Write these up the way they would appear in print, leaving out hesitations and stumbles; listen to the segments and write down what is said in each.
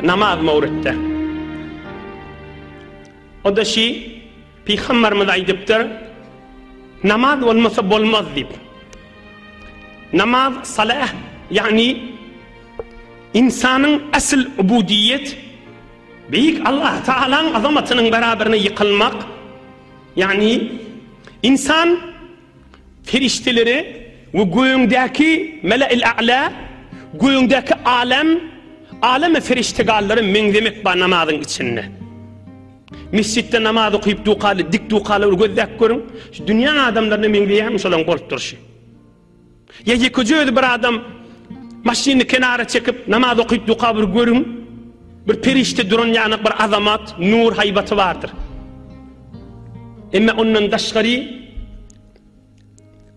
namaz mawrette. O da Peygamberimiz aydypdyr, namaz bolmasa bolmaz dip. Namaz, salah, yani insanın asıl ubudiyet, büyük Allah Teala'nın azamatının beraberine yıkılmak, yani insan ferişteleri ve göğündeki mele-il a'la, göğündeki alem feriştegalları mendemek ba namazın içinde. Mescitte namaz okuyup duqalı, dik duqalı gözlek görün. Dünya adamlarına mendeyemiş olan bolup duruşu. Ya yekücüydü bir adam maşini kenara çekip namaz okuyup duqalı görün. Bir perişte durun yanık bir azamat, nur haybatı vardır. Ama onun daşgari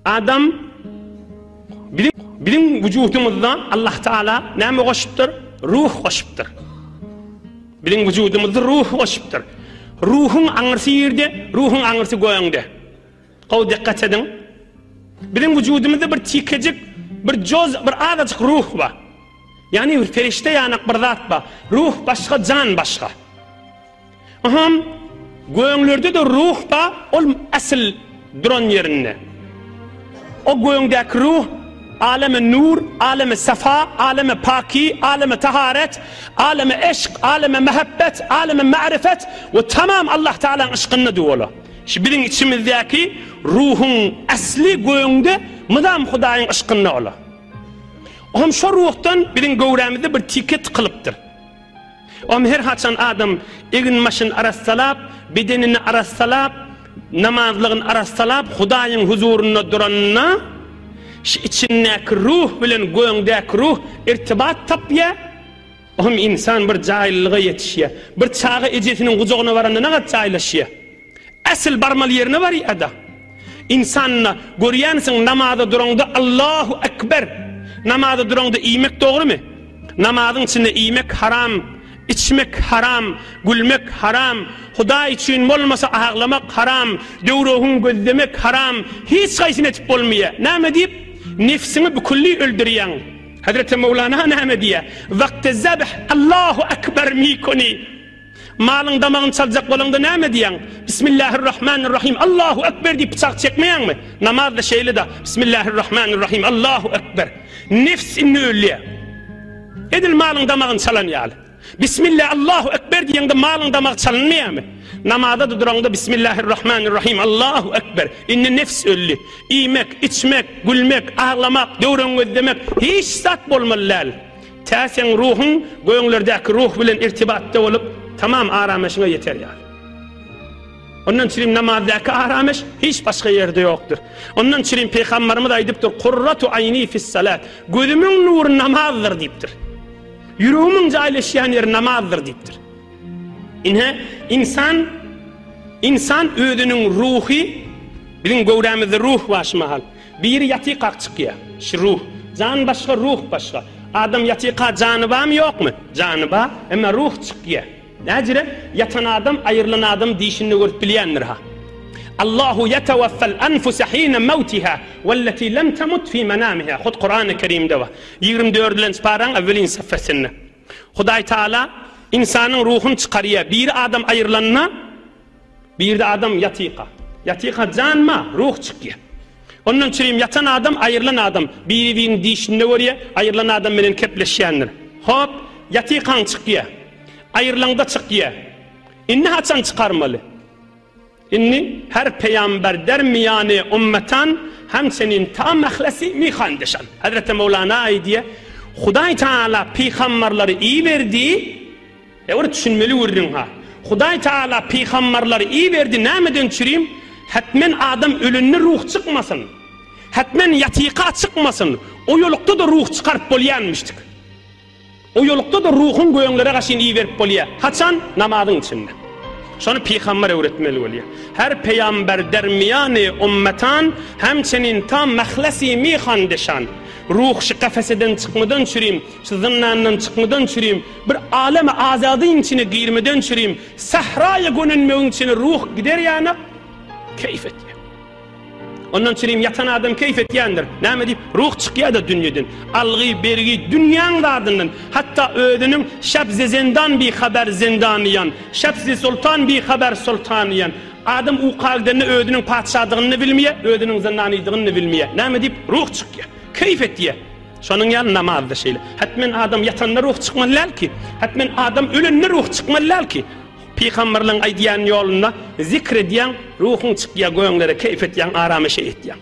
adam bizim vücudumuzda Allah Teala näme goşupdyr? Ruh goşupdyr. Bizim vücudumuzda ruh goşupdyr. Ruhun aňyrsy ýerde, ruhun aňyrsy goýaňda. Gaw dikkat edin. Bizim vücudumuzda bir tikejik, bir joz, bir azajyk ruh var. Yani bir ferişte ýanyk bir zat var. Ruh başga, can başga. Aham goýaňlerde de ruh var, ol asl duran ýerinde. O goýaňdaky ruh aleme nur, aleme safa, aleme paki, aleme taharet, aleme eşk, aleme mehabbet, aleme ma'rifet ve tamam Allah Teala'nın aşkını diyorlar. Şu bilin içimizdeki ruhun asli göğünde mıdam Hudaýyň aşkını ola. Oğam şu ruhtan bilin göwrämizde bir tiket kılıptır. Oğam her haçan adam egin maşın arassalap, bedenini arassalap, namazlığın arassalap, Hudaýyň huzuruna duranına içindeki ruh bilen göğündeki ruh irtibat tapya. Oğam insan bir cahilliğe yetişiye. Bir çağı ejetinin kucağına varanda ne kadar cahillaşiye. Asıl barmal yerine var ya da. İnsanla görüyensin namazda duranda Allahu Ekber. Namazda duranda iyimek doğru mu? Namazın içinde iyimek haram, içmek haram, gülmek haram, Hudaý için bolmasa ağlamak haram, döwrüğün gözlemek haram, hiç gaýsyny etip bolmaýar. Näme diýip? Nefsini bükülli öldürüyen. Hazreti Mevlana näme diýär? Vakti zabh Allahu Ekber mikoni. Malın damağın çalacak bolanda näme diýen? Bismillahirrahmanirrahim. Allahu Ekber diýip bıçak çekmeýänmi? Namazda şeýle da Bismillahirrahmanirrahim. Allahu Ekber. Nefs inni öldürýär. Edil malın damağın çalan ýaly. Bismillah Allahu Ekber diýende malın damağı çalınmaýarmy? Namazda da duranda Bismillahirrahmanirrahim. Allahu Ekber. Inni nefs öldü. İymek, içmek, gülmek, ağlamak, döwrüň gözlemek hiç zat bolmaly. Täsen ruhun göňlerdäki ruh bilen irtibatda bolup tamam arameşine yeter ýaly. Ondan çirim namazdaky arameş hiç başga ýerde ýokdur. Ondan çirim Peygamberimiz aýdypdyr, "Qurratu ayni fis salat." Gözümüň nury namazdyr diýipdir. Yüreğimin cahilleşen yer namazdır deyiptir. İnsan özünün ruhi, bilin göwrämizde ruh başmahal. Bir yatyqaq çykýar, şu ruh. Can başga, ruh başga. Adam yatyqa jany barmy ýokmy? Jany bar, emma ruh çykýar. Näjire? Yatan adam, aýrylan adam diýişini görüp bilýändir ha. Allahu yatawaffal anfusa hina mawtiha wallati lam tamut fi manamiha. Hud Kur'an-ı Kerim'de var. 24. paran evvelin safhasında. Hudaý Taala insanın ruhunu çıkarıya. Bir adam ayrılanına, bir de adam yatyqa. Yatyqa canma, ruh çıkıyor. Onun için yatan adam, ayrılan adam. Birinin dişinde görüyor, ayrılan adam bilen kepleşýändir. Hop, yatyqan çıkıyor. Ayrılanda çıkıyor. İnni haçan çıkarmalı? İnni her peygamber dermiyane ummetan hem senin tam mahlesi mi kandişan. Hazreti Mevlana aydiye Hudaý Taala peygamberleri iyi verdi. Öwür düşünmeli wurdun ha. Hudaý Taala peygamberleri iyi verdi. Nämeden çüreyim? Hatmen adam ölünni ruh çıkmasın. Hatmen yatyqa çıkmasın. O ýolukda da ruh çıkarıp bolýanmışdyk. O ýolukda da ruhun göýüňlere gaşyn iyi berip bolýar. Haçan? Namazyň içinde. Şonu peygamber öğretmeli bolýar. Her peygamber dermiyane ummetan hem senin tam mahlesi mi kandişan. Ruh şu kafeseden çıkmadan çüreyim, şu zınnandan çıkmadan çüreyim, bir aleme azadın içine girmeden çüreyim, sahraya gönünmeğin içine ruh gider yani, keyif et ya. Ondan çirim yatan adam keyfet yandır. Näme dip ruh çıkya da dünýeden. Algy bergi dünýäň dadından hatta ödünün şabze zindan bir haber zindaniyan. Şabze sultan bir haber sultaniyan. Adam u qaldyny ödünün padşahlygyny bilmeýär, ödünün zindanydygyny bilmeýär. Näme dip ruh çıkya. Keyfet diye. Şonun ýaly namazda şeýle. Hatmen adam yatanda ruh çykmalyar ki, hatmen adam ölenni ruh çykmalyar ki. Peygamberlerin aýdýan ýolunda zikredýän ruhun çykýa göňlere keyfet ýan arameşe etýän.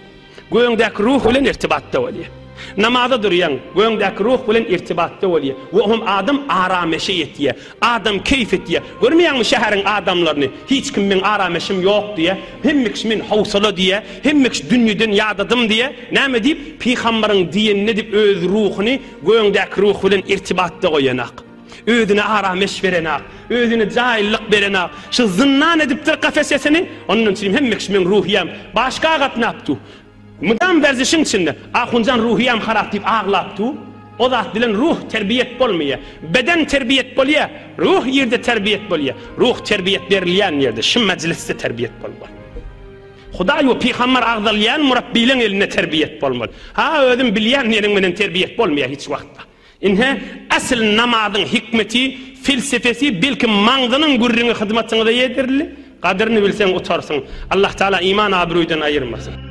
Göňdäki ruh bilen irtibatda bolýar. Namazda durýan göňdäki ruh bilen irtibatda bolýar. We hom adam arameşe etýär. Adam keyfet etýär. Görmeýärmi şäheriň adamlaryny? Hiç kimden arameşim ýok diýe, hemmik men hawsala diýe, hemmik dünýeden ýadadym diýe. Näme diýip peýgamberiň diýenine diýip öz ruhuny göňdäki ruh bilen irtibatda goýanak. Özüne arameş verenak, özüne cahillik verenak, şu zınnan ediptir kafesesini, onun için hemmik men ruhiyam, başka gatnaptu. Mudam verzişin içinde, ahuncan ruhiyam harap deyip ağlaptu, o zat bilen ruh terbiyet bolmaya, beden terbiyet bolya, ruh yerde terbiyet bolya, ruh terbiyet verilýän yerde, şu mecliste terbiyet bolmaly. Hudaý we peýgamber agdalýan murabbiýleň eline terbiyet bolmaly. Ha özüm bilýän ýeriň menen terbiyet bolmaýar hiç wagtda. İnhe asıl namazyň hikmeti, felsefesi belki maňzynyň gurrüňe hyzmatçyňyza ýetirli, kadrini bilseň utarsyň. Allah Taala iman abruýdan aýyrmasyn.